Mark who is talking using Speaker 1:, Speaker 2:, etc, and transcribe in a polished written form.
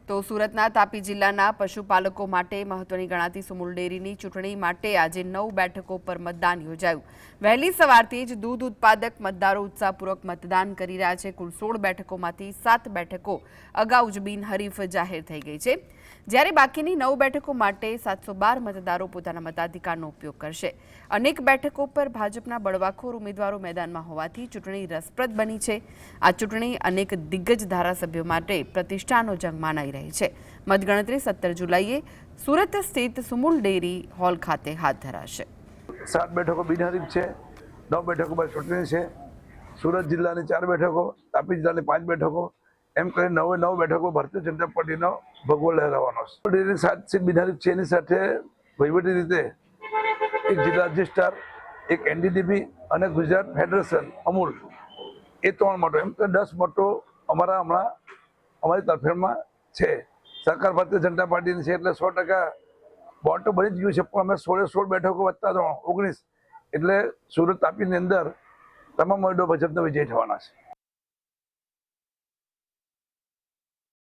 Speaker 1: તો સુરતના તાપી જિલ્લાના પશુપાલકો માટે મહત્વની ગણાતી સુમુલ ડેરીની ચૂંટણી માટે આજે 9 બેઠકો પર મતદાન યોજાયું। વહેલી સવારથી જ દૂધ ઉત્પાદક મતદારો ઉત્સાહપૂર્વક મતદાન કરી રહ્યા છે। કુલ 16 બેઠકોમાંથી 7 બેઠકો અગાઉ જ બિનહરીફ જાહેર થઈ ગઈ છે, જ્યારે બાકીની 9 બેઠકો માટે 712 મતદારો પોતાના મતાધિકારનો ઉપયોગ કરશે। અનેક બેઠકો પર ભાજપના બળવાખોર ઉમેદવારો મેદાનમાં હોવાથી ચૂંટણી રસપ્રદ બની છે। આ ચૂંટણી અનેક દિગ્ગજ ધારાસભ્યો માટે પ્રતિષ્ઠાનો જંગ માનાઈ રહી છે। મતગણતરી 17 જુલાઈએ સુરત સ્થિત સુમુલ ડેરી હોલ ખાતે હાથ ધરાશે।
Speaker 2: 7 બેઠકો બિનહરીફ છે, 9 બેઠકો પર ચૂંટણી છે। સુરત જિલ્લાની 4 બેઠકો, તાપી જિલ્લાની 5 બેઠકો, એમ કરીને 9 બેઠકો ભારતીય જનતા પાર્ટીનો ભગવો લહેરાવાનો છે। ડેરીની 7 સીટ બિનહરીફ છે, એની સાથે વહીવટી રીતે એક જિલ્લા રજિસ્ટ્રાર, એક એનડીડીબી અને ગુજરાત ફેડરેશન અમૂલ, એ 3 મતો, એમ કે 10 મતો અમારી તરફેણમાં છે। સરકાર ભારતીય જનતા પાર્ટીની છે, એટલે 100% બોર્ડ તો બની જ ગયું છે, પણ અમે 16 બેઠકો વધતા 19, એટલે સુરત તાપીની અંદર તમામ મતદારો ભાજપનો વિજય થવાના છે।